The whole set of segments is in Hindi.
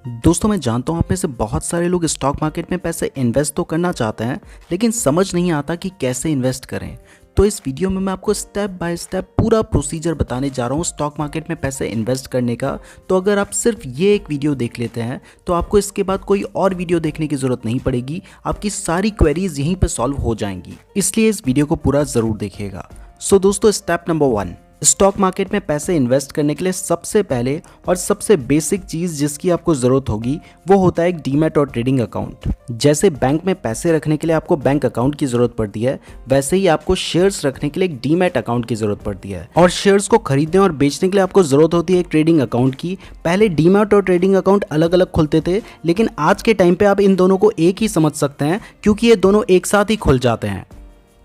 दोस्तों मैं जानता हूँ आप में से बहुत सारे लोग स्टॉक मार्केट में पैसे इन्वेस्ट तो करना चाहते हैं लेकिन समझ नहीं आता कि कैसे इन्वेस्ट करें। तो इस वीडियो में मैं आपको स्टेप बाय स्टेप पूरा प्रोसीजर बताने जा रहा हूँ स्टॉक मार्केट में पैसे इन्वेस्ट करने का। तो अगर आप सिर्फ ये एक वीडियो देख लेते हैं तो आपको इसके बाद कोई और वीडियो देखने की ज़रूरत नहीं पड़ेगी, आपकी सारी क्वेरीज यहीं पर सॉल्व हो जाएंगी। इसलिए इस वीडियो को पूरा ज़रूर देखिएगा। सो दोस्तों, स्टेप नंबर 1, स्टॉक मार्केट में पैसे इन्वेस्ट करने के लिए सबसे पहले और सबसे बेसिक चीज़ जिसकी आपको ज़रूरत होगी वो होता है एक डीमैट और ट्रेडिंग अकाउंट। जैसे बैंक में पैसे रखने के लिए आपको बैंक अकाउंट की ज़रूरत पड़ती है, वैसे ही आपको शेयर्स रखने के लिए एक डीमैट अकाउंट की ज़रूरत पड़ती है। और शेयर्स को खरीदने और बेचने के लिए आपको ज़रूरत होती है एक ट्रेडिंग अकाउंट की। पहले डीमैट और ट्रेडिंग अकाउंट अलग अलग खुलते थे, लेकिन आज के टाइम पर आप इन दोनों को एक ही समझ सकते हैं क्योंकि ये दोनों एक साथ ही खुल जाते हैं।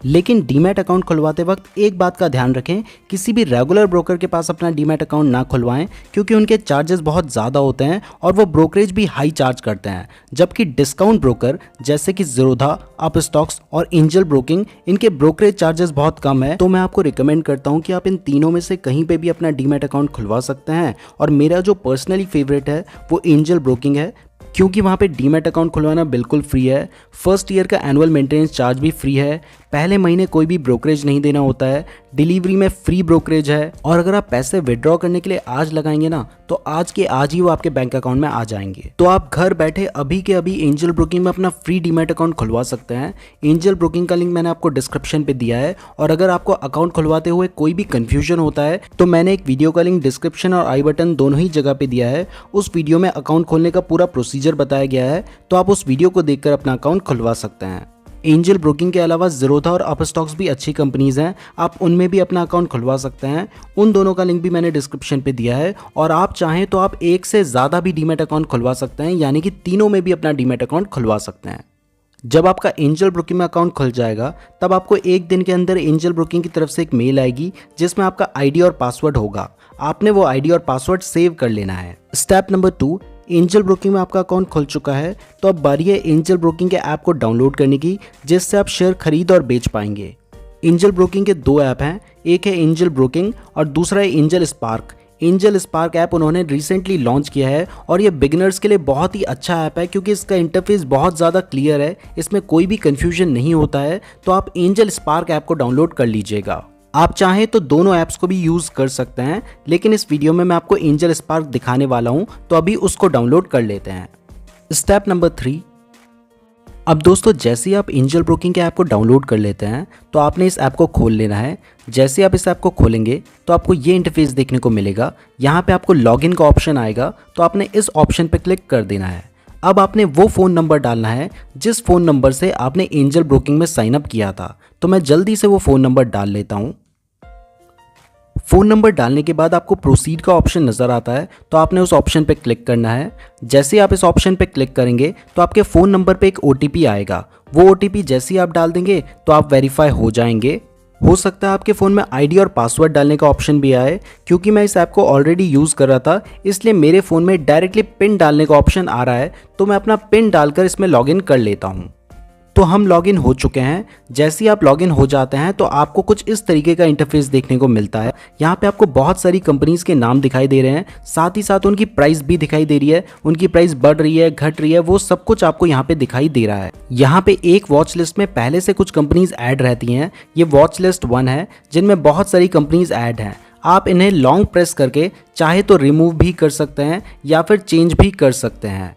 लेकिन डीमैट अकाउंट खुलवाते वक्त एक बात का ध्यान रखें, किसी भी रेगुलर ब्रोकर के पास अपना डीमैट अकाउंट ना खुलवाएं क्योंकि उनके चार्जेस बहुत ज़्यादा होते हैं और वो ब्रोकरेज भी हाई चार्ज करते हैं। जबकि डिस्काउंट ब्रोकर जैसे कि ज़ीरोधा, अपस्टॉक्स और एंजल ब्रोकिंग, इनके ब्रोकरेज चार्जेस बहुत कम है। तो मैं आपको रिकमेंड करता हूँ कि आप इन तीनों में से कहीं पर भी अपना डीमैट अकाउंट खुलवा सकते हैं। और मेरा जो पर्सनली फेवरेट है वो एंजल ब्रोकिंग है क्योंकि वहाँ पे डीमैट अकाउंट खुलवाना बिल्कुल फ्री है। फर्स्ट ईयर का एनुअल मेंटेनेंस चार्ज भी फ्री है। पहले महीने कोई भी ब्रोकरेज नहीं देना होता है। डिलीवरी में फ्री ब्रोकरेज है। और अगर आप पैसे विड्रॉ करने के लिए आज लगाएंगे ना तो आज के आज ही वो आपके बैंक अकाउंट में आ जाएंगे। तो आप घर बैठे अभी के अभी एंजल ब्रोकिंग में अपना फ्री डीमैट अकाउंट खुलवा सकते हैं। एंजल ब्रोकिंग का लिंक मैंने आपको डिस्क्रिप्शन पे दिया है। और अगर आपको अकाउंट खुलवाते हुए कोई भी कंफ्यूजन होता है तो मैंने एक वीडियो का लिंक डिस्क्रिप्शन और आई बटन दोनों ही जगह पे दिया है। उस वीडियो में अकाउंट खोलने का पूरा प्रोसीजर बताया गया है, तो आप उस वीडियो को देखकर अपना अकाउंट खुलवा सकते हैं। एंजल ब्रोकिंग के अलावा ज़ीरोधा और अपस्टॉक्स भी अच्छी कंपनीज हैं, आप उनमें भी अपना अकाउंट खुलवा सकते हैं। उन दोनों का लिंक भी मैंने डिस्क्रिप्शन पे दिया है। और आप चाहें तो आप एक से ज़्यादा भी डीमैट अकाउंट खुलवा सकते हैं, यानी कि तीनों में भी अपना डीमैट अकाउंट खुलवा सकते हैं। जब आपका एंजल ब्रोकिंग में अकाउंट खुल जाएगा तब आपको एक दिन के अंदर एंजल ब्रोकिंग की तरफ से एक मेल आएगी जिसमें आपका आईडी और पासवर्ड होगा। आपने वो आईडी और पासवर्ड सेव कर लेना है। स्टेप नंबर 2, एंजल ब्रोकिंग में आपका अकाउंट खुल चुका है तो अब बारी है एंजल ब्रोकिंग के ऐप को डाउनलोड करने की, जिससे आप शेयर खरीद और बेच पाएंगे। एंजल ब्रोकिंग के 2 ऐप हैं, एक है एंजल ब्रोकिंग और दूसरा है angel spark. Angel spark app उन्होंने रिसेंटली लॉन्च किया है और ये बिगिनर्स के लिए बहुत ही अच्छा ऐप है क्योंकि इसका इंटरफेस बहुत ज़्यादा क्लियर है, इसमें कोई भी कन्फ्यूजन नहीं होता है। तो आप एंजल स्पार्क ऐप को डाउनलोड कर लीजिएगा। आप चाहें तो दोनों ऐप्स को भी यूज़ कर सकते हैं, लेकिन इस वीडियो में मैं आपको एंजल स्पार्क दिखाने वाला हूं, तो अभी उसको डाउनलोड कर लेते हैं। स्टेप नंबर 3, अब दोस्तों जैसे ही आप एंजल ब्रोकिंग के ऐप को डाउनलोड कर लेते हैं तो आपने इस ऐप को खोल लेना है। जैसे आप इस ऐप को खोलेंगे तो आपको ये इंटरफेस देखने को मिलेगा। यहाँ पे आपको लॉगिन का ऑप्शन आएगा, तो आपने इस ऑप्शन पे क्लिक कर देना है। अब आपने वो फ़ोन नंबर डालना है जिस फ़ोन नंबर से आपने एंजल ब्रोकिंग में साइन अप किया था। तो मैं जल्दी से वो फ़ोन नंबर डाल लेता हूँ। फ़ोन नंबर डालने के बाद आपको प्रोसीड का ऑप्शन नज़र आता है, तो आपने उस ऑप्शन पे क्लिक करना है। जैसे आप इस ऑप्शन पे क्लिक करेंगे तो आपके फ़ोन नंबर पे एक OTP आएगा। वो OTP जैसे ही आप डाल देंगे तो आप वेरीफाई हो जाएंगे। हो सकता है आपके फ़ोन में आईडी और पासवर्ड डालने का ऑप्शन भी आए। क्योंकि मैं इस ऐप को ऑलरेडी यूज़ कर रहा था इसलिए मेरे फ़ोन में डायरेक्टली पिन डालने का ऑप्शन आ रहा है, तो मैं अपना पिन डालकर इसमें लॉगिन कर लेता हूँ। तो हम लॉगिन हो चुके हैं। जैसे ही आप लॉगिन हो जाते हैं तो आपको कुछ इस तरीके का इंटरफेस देखने को मिलता है। यहाँ पे आपको बहुत सारी कंपनीज के नाम दिखाई दे रहे हैं, साथ ही साथ उनकी प्राइस भी दिखाई दे रही है। उनकी प्राइस बढ़ रही है, घट रही है, वो सब कुछ आपको यहाँ पे दिखाई दे रहा है। यहाँ पे एक वॉच लिस्ट में पहले से कुछ कंपनीज ऐड रहती हैं। ये वॉच लिस्ट 1 है जिनमें बहुत सारी कंपनीज ऐड हैं। आप इन्हें लॉन्ग प्रेस करके चाहे तो रिमूव भी कर सकते हैं या फिर चेंज भी कर सकते हैं।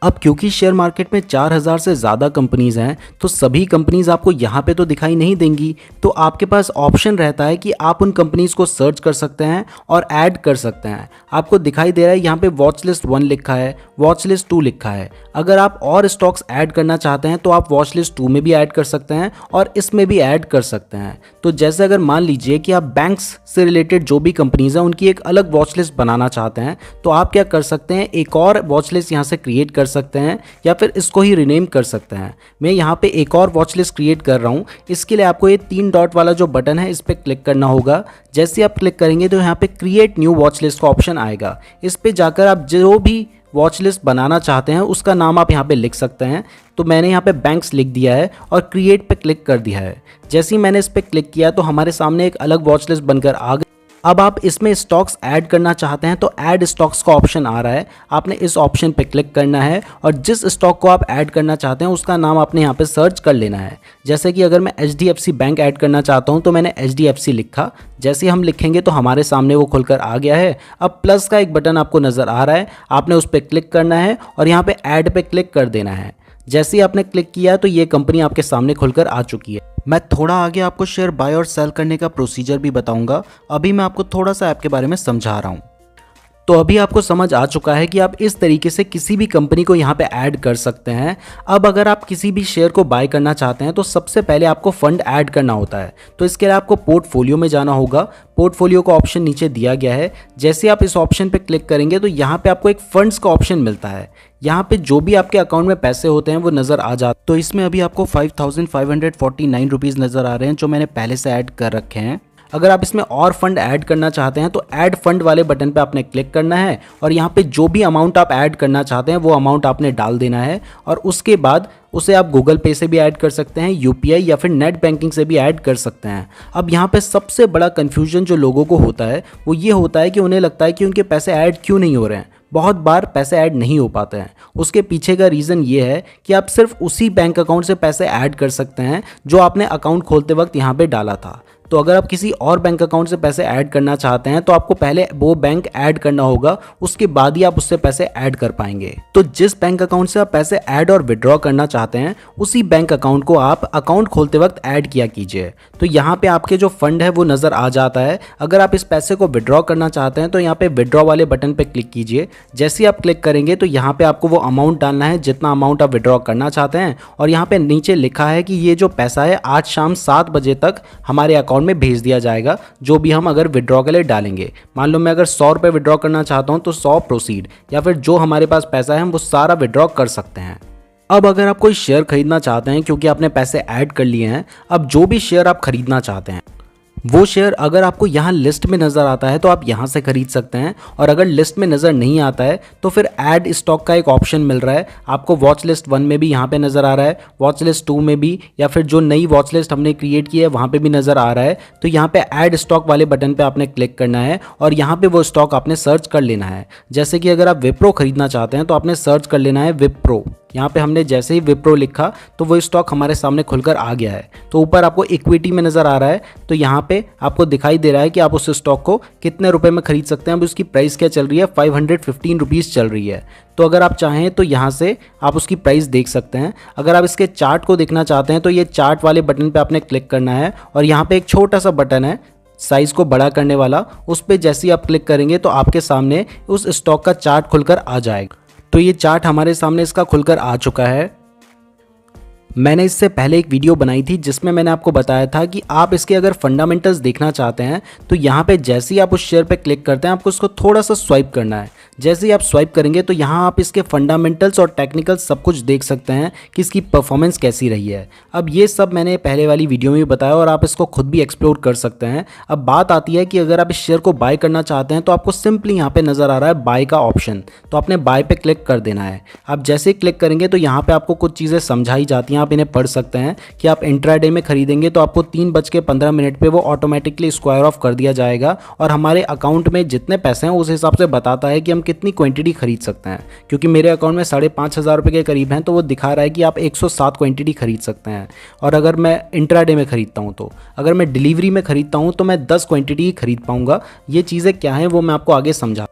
अब क्योंकि शेयर मार्केट में 4000 से ज़्यादा कंपनीज़ हैं तो सभी कंपनीज़ आपको यहाँ पे तो दिखाई नहीं देंगी, तो आपके पास ऑप्शन रहता है कि आप उन कंपनीज़ को सर्च कर सकते हैं और ऐड कर सकते हैं। आपको दिखाई दे रहा है यहाँ पे वॉच लिस्ट 1 लिखा है, वॉच लिस्ट 2 लिखा है। अगर आप और स्टॉक्स ऐड करना चाहते हैं तो आप वॉच लिस्ट 2 में भी ऐड कर सकते हैं और इसमें भी ऐड कर सकते हैं। तो जैसे अगर मान लीजिए कि आप बैंक्स से रिलेटेड जो भी कंपनीज़ हैं उनकी एक अलग वॉच लिस्ट बनाना चाहते हैं, तो आप क्या कर सकते हैं, एक और वॉच लिस्ट यहाँ से क्रिएट कर सकते हैं या फिर इसको ही रिनेम कर सकते हैं। मैं यहाँ पे एक और वॉच लिस्ट क्रिएट कर रहा हूँ। इसके लिए आपको ये 3 डॉट वाला जो बटन है इस पर क्लिक करना होगा। जैसे आप क्लिक करेंगे तो यहाँ पे क्रिएट न्यू वॉच लिस्ट का ऑप्शन आएगा। इस पे जाकर आप जो भी वॉच लिस्ट बनाना चाहते हैं उसका नाम आप यहाँ पे लिख सकते हैं। तो मैंने यहाँ पे बैंक्स लिख दिया है और क्रिएट पे क्लिक कर दिया है। जैसे ही मैंने इस पे क्लिक किया तो हमारे सामने एक अलग वॉच लिस्ट बनकर आ गई। अब आप इसमें स्टॉक्स ऐड करना चाहते हैं तो ऐड स्टॉक्स का ऑप्शन आ रहा है, आपने इस ऑप्शन पे क्लिक करना है और जिस स्टॉक को आप ऐड करना चाहते हैं उसका नाम आपने यहाँ पे सर्च कर लेना है। जैसे कि अगर मैं HDFC बैंक ऐड करना चाहता हूँ तो मैंने HDFC लिखा, जैसे हम लिखेंगे तो हमारे सामने वो खुलकर आ गया है। अब प्लस का एक बटन आपको नज़र आ रहा है, आपने उस पर क्लिक करना है और यहाँ पे ऐड पे क्लिक कर देना है। जैसे ही आपने क्लिक किया तो ये कंपनी आपके सामने खुलकर आ चुकी है। मैं थोड़ा आगे आपको शेयर बाय और सेल करने का प्रोसीजर भी बताऊंगा, अभी मैं आपको थोड़ा सा ऐप के बारे में समझा रहा हूँ। तो अभी आपको समझ आ चुका है कि आप इस तरीके से किसी भी कंपनी को यहाँ पे ऐड कर सकते हैं। अब अगर आप किसी भी शेयर को बाय करना चाहते हैं तो सबसे पहले आपको फंड ऐड करना होता है। तो इसके लिए आपको पोर्टफोलियो में जाना होगा। पोर्टफोलियो का ऑप्शन नीचे दिया गया है, जैसे आप इस ऑप्शन पे क्लिक करेंगे तो यहाँ पे आपको एक फंड्स का ऑप्शन मिलता है। यहाँ पे जो भी आपके अकाउंट में पैसे होते हैं वो नज़र आ जाते हैं। तो इसमें अभी आपको 5549 रुपीज़ नज़र आ रहे हैं जो मैंने पहले से ऐड कर रखे हैं। अगर आप इसमें और फंड ऐड करना चाहते हैं तो ऐड फंड वाले बटन पे आपने क्लिक करना है और यहाँ पे जो भी अमाउंट आप ऐड करना चाहते हैं वो अमाउंट आपने डाल देना है और उसके बाद उसे आप गूगल पे से भी ऐड कर सकते हैं, UPI या फिर नेट बैंकिंग से भी ऐड कर सकते हैं। अब यहाँ पे सबसे बड़ा कन्फ्यूजन जो लोगों को होता है वो ये होता है कि उन्हें लगता है कि उनके पैसे ऐड क्यों नहीं हो रहे हैं। बहुत बार पैसे ऐड नहीं हो पाते हैं। उसके पीछे का रीज़न ये है कि आप सिर्फ उसी बैंक अकाउंट से पैसे ऐड कर सकते हैं जो आपने अकाउंट खोलते वक्त यहाँ पे डाला था। तो अगर आप किसी और बैंक अकाउंट से पैसे ऐड करना चाहते हैं तो आपको पहले वो बैंक ऐड करना होगा, उसके बाद ही आप उससे पैसे ऐड कर पाएंगे। तो जिस बैंक अकाउंट से आप पैसे ऐड और विड्रॉ करना चाहते हैं उसी बैंक अकाउंट को आप अकाउंट खोलते वक्त ऐड किया कीजिए। तो यहाँ पे आपके जो फंड है वो नज़र आ जाता है। अगर आप इस पैसे को विड्रॉ करना चाहते हैं तो यहाँ पे विड्रॉ वाले बटन पे क्लिक कीजिए। जैसे ही आप क्लिक करेंगे तो यहाँ पे आपको वो अमाउंट डालना है जितना अमाउंट आप विड्रॉ करना चाहते हैं और यहाँ पे नीचे लिखा है कि ये जो पैसा है आज शाम 7 बजे तक हमारे अकाउंट में भेज दिया जाएगा, जो भी हम अगर विड्रॉ के लिए डालेंगे। मान लो मैं अगर 100 रुपये विड्रॉ करना चाहता हूँ तो 100 प्रोसीड, या फिर जो हमारे पास पैसा है हम वो सारा विड्रॉ कर सकते हैं। अब अगर आप कोई शेयर खरीदना चाहते हैं क्योंकि आपने पैसे ऐड कर लिए हैं, अब जो भी शेयर आप खरीदना चाहते हैं वो शेयर अगर आपको यहाँ लिस्ट में नज़र आता है तो आप यहाँ से खरीद सकते हैं, और अगर लिस्ट में नज़र नहीं आता है तो फिर ऐड स्टॉक का एक ऑप्शन मिल रहा है आपको। वॉच लिस्ट 1 में भी यहाँ पे नज़र आ रहा है, वॉच लिस्ट 2 में भी, या फिर जो नई वॉच लिस्ट हमने क्रिएट की है वहाँ पे भी नज़र आ रहा है। तो यहाँ पे ऐड स्टॉक वाले बटन पे आपने क्लिक करना है और यहाँ पे वो स्टॉक आपने सर्च कर लेना है। जैसे कि अगर आप विप्रो खरीदना चाहते हैं तो आपने सर्च कर लेना है विप्रो। यहाँ पे हमने जैसे ही विप्रो लिखा तो वो स्टॉक हमारे सामने खुलकर आ गया है। तो ऊपर आपको इक्विटी में नज़र आ रहा है, तो यहाँ पे आपको दिखाई दे रहा है कि आप उस स्टॉक को कितने रुपए में खरीद सकते हैं। अब उसकी प्राइस क्या चल रही है, 515 रुपीज़ चल रही है। तो अगर आप चाहें तो यहाँ से आप उसकी प्राइस देख सकते हैं। अगर आप इसके चार्ट को देखना चाहते हैं तो ये चार्ट वाले बटन पर आपने क्लिक करना है और यहाँ पर एक छोटा सा बटन है साइज़ को बड़ा करने वाला, उस पर जैसे ही आप क्लिक करेंगे तो आपके सामने उस स्टॉक का चार्ट खुलकर आ जाएगा। तो ये चार्ट हमारे सामने इसका खुलकर आ चुका है। मैंने इससे पहले एक वीडियो बनाई थी जिसमें मैंने आपको बताया था कि आप इसके अगर फंडामेंटल्स देखना चाहते हैं तो यहाँ पे जैसे ही आप उस शेयर पे क्लिक करते हैं आपको इसको थोड़ा सा स्वाइप करना है। जैसे ही आप स्वाइप करेंगे तो यहाँ आप इसके फंडामेंटल्स और टेक्निकल्स सब कुछ देख सकते हैं कि इसकी परफॉर्मेंस कैसी रही है। अब ये सब मैंने पहले वाली वीडियो में भी बताया और आप इसको खुद भी एक्सप्लोर कर सकते हैं। अब बात आती है कि अगर आप इस शेयर को बाय करना चाहते हैं तो आपको सिंपली यहाँ पे नज़र आ रहा है बाय का ऑप्शन, तो आपने बाय पे क्लिक कर देना है। आप जैसे ही क्लिक करेंगे तो यहाँ पे आपको कुछ चीज़ें समझाई जाती हैं, आप इन्हें पढ़ सकते हैं कि आप इंट्राडे में खरीदेंगे तो आपको 3:15 पे वो ऑटोमेटिकली स्क्वायर ऑफ कर दिया जाएगा और हमारे अकाउंट में जितने पैसे हैं उस हिसाब से बताता है कि हम कितनी क्वांटिटी खरीद सकते हैं। क्योंकि मेरे अकाउंट में 5,500 रुपये के करीब हैं तो वो दिखा रहा है कि आप 107 क्वांटिटी खरीद सकते हैं। और अगर मैं इंट्राडे में खरीदता हूँ तो, अगर मैं डिलीवरी में खरीदता हूँ तो मैं 10 क्वांटिटी ही खरीद पाऊँगा। ये चीज़ें क्या हैं वो मैं आपको आगे समझा।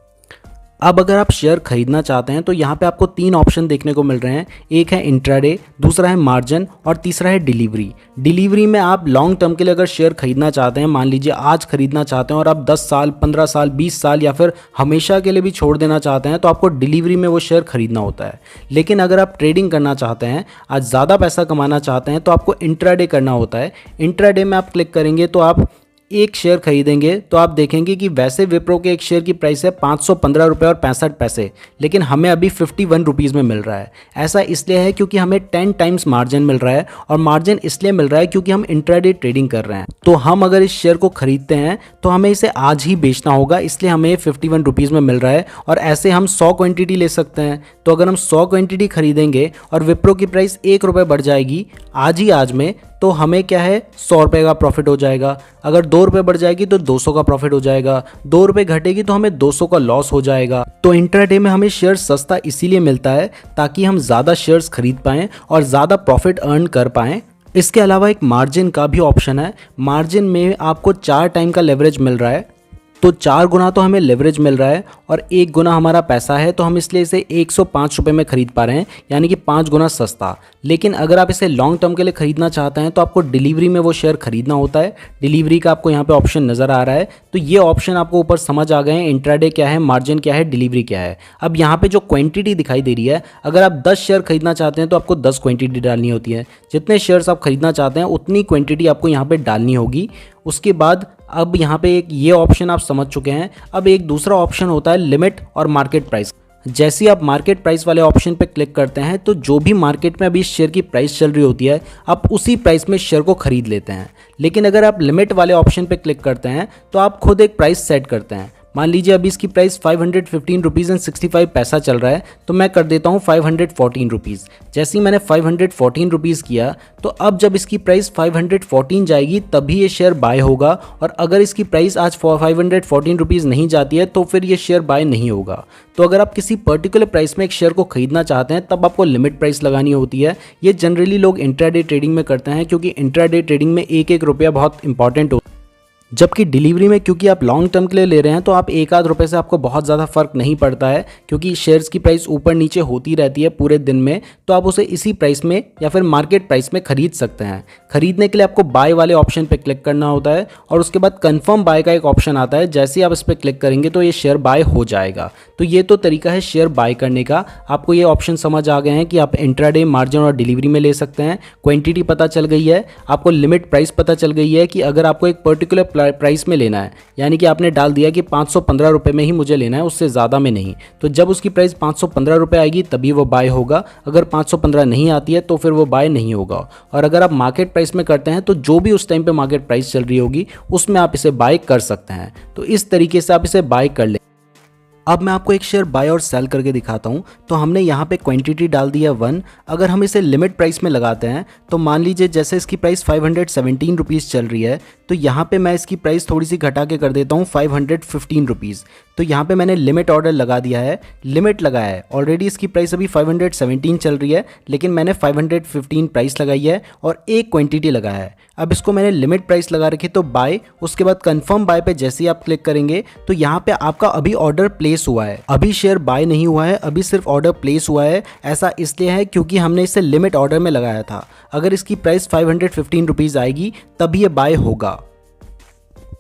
अब अगर आप शेयर खरीदना चाहते हैं तो यहाँ पे आपको 3 ऑप्शन देखने को मिल रहे हैं। एक है इंट्राडे, दूसरा है मार्जिन और तीसरा है डिलीवरी। डिलीवरी में आप लॉन्ग टर्म के लिए अगर शेयर खरीदना चाहते हैं, मान लीजिए आज खरीदना चाहते हैं और आप 10 साल, 15 साल, 20 साल या फिर हमेशा के लिए भी छोड़ देना चाहते हैं तो आपको डिलीवरी में वो शेयर खरीदना होता है। लेकिन अगर आप ट्रेडिंग करना चाहते हैं, आज ज़्यादा पैसा कमाना चाहते हैं तो आपको इंट्राडे करना होता है। इंट्राडे में आप क्लिक करेंगे तो आप एक शेयर खरीदेंगे तो आप देखेंगे कि वैसे विप्रो के एक शेयर की प्राइस है 515 रुपये और 65 पैसे, लेकिन हमें अभी 51 रुपीज़ में मिल रहा है। ऐसा इसलिए है क्योंकि हमें 10 टाइम्स मार्जिन मिल रहा है, और मार्जिन इसलिए मिल रहा है क्योंकि हम इंट्राडे ट्रेडिंग कर रहे हैं। तो हम अगर इस शेयर को खरीदते हैं तो हमें इसे आज ही बेचना होगा, इसलिए हमें 51 रुपीज़ में मिल रहा है। और ऐसे हम 100 क्वान्टिटी ले सकते हैं। तो अगर हम 100 क्वान्टिटी खरीदेंगे और विप्रो की प्राइस 1 रुपये बढ़ जाएगी आज ही आज में, तो हमें क्या है 100 रुपये का प्रॉफिट हो जाएगा। अगर 2 रुपये बढ़ जाएगी तो 200 का प्रॉफिट हो जाएगा। 2 रुपये घटेगी तो हमें 200 का लॉस हो जाएगा। तो इंट्राडे में हमें शेयर सस्ता इसीलिए मिलता है ताकि हम ज़्यादा शेयर्स खरीद पाएँ और ज़्यादा प्रॉफिट अर्न कर पाएँ। इसके अलावा एक मार्जिन का भी ऑप्शन है। मार्जिन में आपको 4 टाइम का लेवरेज मिल रहा है, तो 4 गुना तो हमें लेवरेज मिल रहा है और 1 गुना हमारा पैसा है, तो हम इसलिए इसे 105 रुपये में खरीद पा रहे हैं, यानी कि 5 गुना सस्ता। लेकिन अगर आप इसे लॉन्ग टर्म के लिए खरीदना चाहते हैं तो आपको डिलीवरी में वो शेयर खरीदना होता है। डिलीवरी का आपको यहाँ पे ऑप्शन नज़र आ रहा है, तो ये ऑप्शन आपको ऊपर समझ आ गए हैं, इंट्राडे क्या है, मार्जिन क्या है, डिलीवरी क्या है। अब यहाँ पे जो क्वांटिटी दिखाई दे रही है, अगर आप 10 शेयर खरीदना चाहते हैं तो आपको 10 क्वांटिटी डालनी होती है। जितने शेयर्स आप खरीदना चाहते हैं उतनी क्वांटिटी आपको यहाँ पे डालनी होगी। उसके बाद अब यहाँ पे एक ये ऑप्शन आप समझ चुके हैं। अब एक दूसरा ऑप्शन होता है लिमिट और मार्केट प्राइस। जैसे ही आप मार्केट प्राइस वाले ऑप्शन पे क्लिक करते हैं तो जो भी मार्केट में अभी इस शेयर की प्राइस चल रही होती है, आप उसी प्राइस में शेयर को खरीद लेते हैं। लेकिन अगर आप लिमिट वाले ऑप्शन पे क्लिक करते हैं तो आप खुद एक प्राइस सेट करते हैं। मान लीजिए अभी इसकी प्राइस 515 रुपीज़ एंड 65 पैसा चल रहा है, तो मैं कर देता हूँ 514 रुपीज़। जैसे ही मैंने 514 रुपीज़ किया तो अब जब इसकी प्राइस 514 जाएगी तभी ये शेयर बाय होगा, और अगर इसकी प्राइस आज 514 रुपीज़ नहीं जाती है तो फिर ये शेयर बाय नहीं होगा। तो अगर आप किसी पर्टिकुलर प्राइस में एक शेयर को खरीदना चाहते हैं तब आपको लिमिट प्राइस लगानी होती है। ये जनरली लोग इंट्राडे ट्रेडिंग में करते हैं, क्योंकि इंट्राडे ट्रेडिंग में एक एक रुपया बहुत इंपॉर्टेंट होता है। जबकि डिलीवरी में क्योंकि आप लॉन्ग टर्म के लिए ले रहे हैं तो आप 1-8 रुपये से आपको बहुत ज़्यादा फ़र्क नहीं पड़ता है, क्योंकि शेयर्स की प्राइस ऊपर नीचे होती रहती है पूरे दिन में, तो आप उसे इसी प्राइस में या फिर मार्केट प्राइस में खरीद सकते हैं। खरीदने के लिए आपको बाय वाले ऑप्शन पे क्लिक करना होता है और उसके बाद कंफर्म बाय का एक ऑप्शन आता है। जैसे ही आप इस पर क्लिक करेंगे तो ये शेयर बाय हो जाएगा। तो ये तो तरीका है शेयर बाय करने का। आपको ये ऑप्शन समझ आ गए हैं कि आप इंट्राडे, मार्जिन और डिलीवरी में ले सकते हैं। क्वांटिटी पता चल गई है, आपको लिमिट प्राइस पता चल गई है कि अगर आपको एक पर्टिकुलर प्राइस में लेना है, यानी कि आपने डाल दिया कि 515 रुपये में ही मुझे लेना है, उससे ज़्यादा में नहीं, तो जब उसकी प्राइस 515 रुपये आएगी तभी वो बाय होगा। अगर 515 नहीं आती है तो फिर वो बाय नहीं होगा। और अगर आप मार्केट प्राइस में करते हैं तो जो भी उस टाइम पे मार्केट प्राइस चल रही होगी उसमें आप इसे बाय कर सकते हैं। तो इस तरीके से आप इसे बाय कर लें। अब मैं आपको एक शेयर बाय और सेल करके दिखाता हूं। तो हमने यहाँ पे क्वांटिटी डाल दी है 1। अगर हम इसे लिमिट प्राइस में लगाते हैं तो मान लीजिए जैसे इसकी प्राइस 517 रुपीज़ चल रही है, तो यहाँ पे मैं इसकी प्राइस थोड़ी सी घटा के कर देता हूँ 515 रुपीज़। तो यहाँ पे मैंने लिमिट ऑर्डर लगा दिया है, लिमिट लगाया है। ऑलरेडी इसकी प्राइस अभी 517 चल रही है, लेकिन मैंने 515 प्राइस लगाई है और एक क्वांटिटी लगाया है। अब इसको मैंने लिमिट प्राइस लगा रखी, तो बाय, उसके बाद कंफर्म बाय पे जैसे ही आप क्लिक करेंगे तो यहाँ पे आपका अभी ऑर्डर प्लेस हुआ है। अभी शेयर बाय नहीं हुआ है, अभी सिर्फ ऑर्डर प्लेस हुआ है। ऐसा इसलिए है क्योंकि हमने इसे लिमिट ऑर्डर में लगाया था। अगर इसकी प्राइस 515 रुपीज़ आएगी तभी ये बाय होगा।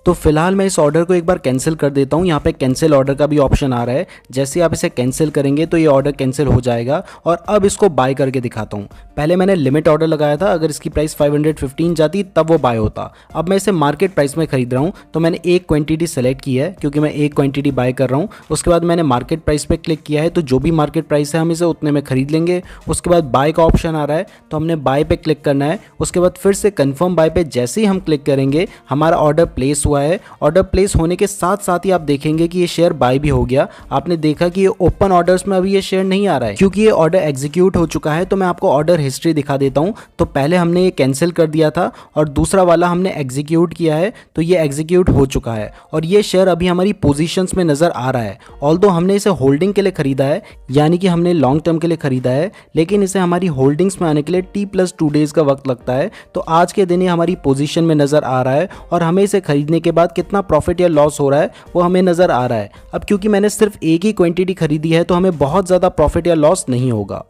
तो फिलहाल मैं इस ऑर्डर को एक बार कैंसिल कर देता हूँ। यहाँ पे कैंसिल ऑर्डर का भी ऑप्शन आ रहा है। जैसे आप इसे कैंसिल करेंगे तो ये ऑर्डर कैंसिल हो जाएगा। और अब इसको बाय करके दिखाता हूँ। पहले मैंने लिमिट ऑर्डर लगाया था, अगर इसकी प्राइस 515 जाती तब वो बाय होता। अब मैं इसे मार्केट प्राइस में खरीद रहा हूँ, तो मैंने एक क्वांटिटी सेलेक्ट की है क्योंकि मैं एक क्वांटिटी बाय कर रहा हूँ। उसके बाद मैंने मार्केट प्राइस पे क्लिक किया है, तो जो भी मार्केट प्राइस है हम इसे उतने में खरीद लेंगे। उसके बाद बाय का ऑप्शन आ रहा है, तो हमने बाय पे क्लिक करना है। उसके बाद फिर से कन्फर्म बाय पे जैसे ही हम क्लिक करेंगे हमारा ऑर्डर प्लेस हुआ है। ऑर्डर प्लेस होने के साथ साथ ही आप देखेंगे कि ये शेयर बाय भी हो गया। आपने देखा कि ये ओपन ऑर्डर्स में अभी ये शेयर नहीं आ रहा है क्योंकि ये ऑर्डर एग्जीक्यूट हो चुका है। तो मैं आपको ऑर्डर हिस्ट्री दिखा देता हूं। तो पहले हमने ये कैंसिल कर दिया था और दूसरा वाला हमने एग्जीक्यूट किया है, तो ये एग्जीक्यूट हो चुका है और ये शेयर अभी हमारी पोजीशंस में नजर आ रहा है। ऑल्दो हमने इसे होल्डिंग के लिए खरीदा है, यानी कि हमने लॉन्ग टर्म के लिए खरीदा है, लेकिन इसे हमारी होल्डिंग्स में आने के लिए T+2 डेज का वक्त लगता है। तो आज के दिन ये हमारी पोजीशन में नजर आ रहा है और हमें इसे खरीदने के बाद कितना प्रॉफिट या लॉस हो रहा है वो हमें नजर आ रहा है। अब क्योंकि मैंने सिर्फ एक ही क्वांटिटी खरीदी है तो हमें बहुत ज्यादा प्रॉफिट या लॉस नहीं होगा।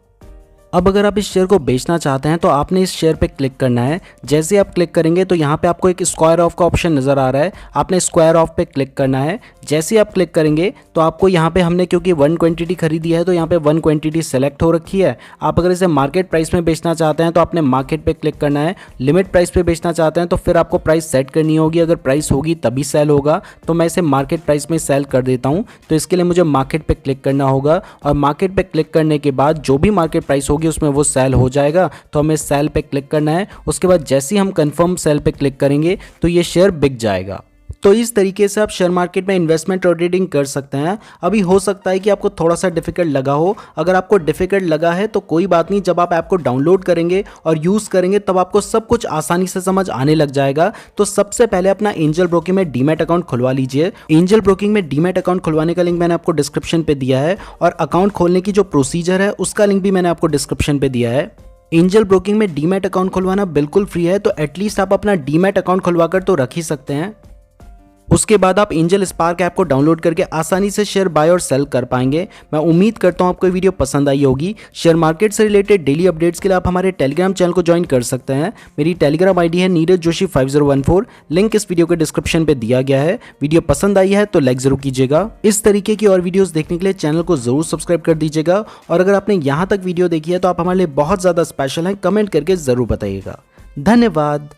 अब अगर आप इस शेयर को बेचना चाहते हैं तो आपने इस शेयर पे क्लिक करना है। जैसे आप क्लिक करेंगे तो यहाँ पे आपको एक स्क्वायर ऑफ का ऑप्शन नज़र आ रहा है, आपने स्क्वायर ऑफ पे क्लिक करना है। जैसे ही आप क्लिक करेंगे तो आपको यहाँ पे हमने क्योंकि 1 क्वांटिटी खरीदी है तो यहाँ पे 1 क्वांटिटी सेलेक्ट हो रखी है। आप अगर इसे मार्केट प्राइस में बेचना चाहते हैं तो आपने मार्केट पे क्लिक करना है। लिमिट प्राइस पे बेचना चाहते हैं तो फिर आपको प्राइस सेट करनी होगी, अगर प्राइस होगी तभी सेल होगा। तो मैं इसे मार्केट प्राइस में सेल कर देता हूँ। तो इसके लिए मुझे मार्केट पे क्लिक करना होगा और मार्केट पे क्लिक करने के बाद जो भी मार्केट प्राइस होगी उसमें वो सेल हो जाएगा। तो हमें सेल पे क्लिक करना है। उसके बाद जैसे ही हम कंफर्म सेल पे क्लिक करेंगे तो ये शेयर बिक जाएगा। तो इस तरीके से आप शेयर मार्केट में इन्वेस्टमेंट और ट्रेडिंग कर सकते हैं। अभी हो सकता है कि आपको थोड़ा सा डिफिकल्ट लगा हो। अगर आपको डिफिकल्ट लगा है तो कोई बात नहीं, जब आप ऐप को डाउनलोड करेंगे और यूज़ करेंगे तब आपको सब कुछ आसानी से समझ आने लग जाएगा। तो सबसे पहले अपना एंजल ब्रोकिंग में डीमैट अकाउंट खुलवा लीजिए। एंजल ब्रोकिंग में डीमैट अकाउंट खुलवाने का लिंक मैंने आपको डिस्क्रिप्शन पे दिया है और अकाउंट खोलने की जो प्रोसीजर है उसका लिंक भी मैंने आपको डिस्क्रिप्शन पे दिया है। एंजल ब्रोकिंग में डीमैट अकाउंट खुलवाना बिल्कुल फ्री है, तो एटलीस्ट आप अपना डीमैट अकाउंट खुलवाकर तो रख ही सकते हैं। उसके बाद आप एंजल स्पार्क ऐप को डाउनलोड करके आसानी से शेयर बाय और सेल कर पाएंगे। मैं उम्मीद करता हूं आपको ये वीडियो पसंद आई होगी। शेयर मार्केट से रिलेटेड डेली अपडेट्स के लिए आप हमारे टेलीग्राम चैनल को ज्वाइन कर सकते हैं। मेरी टेलीग्राम आईडी है नीरज जोशी 5014। लिंक इस वीडियो के डिस्क्रिप्शन पे दिया गया है। वीडियो पसंद आई है तो लाइक जरूर कीजिएगा। इस तरीके की और वीडियोस देखने के लिए चैनल को जरूर सब्सक्राइब कर दीजिएगा। और अगर आपने यहाँ तक वीडियो देखी है तो आप हमारे लिए बहुत ज़्यादा स्पेशल हैं, कमेंट करके जरूर बताइएगा। धन्यवाद।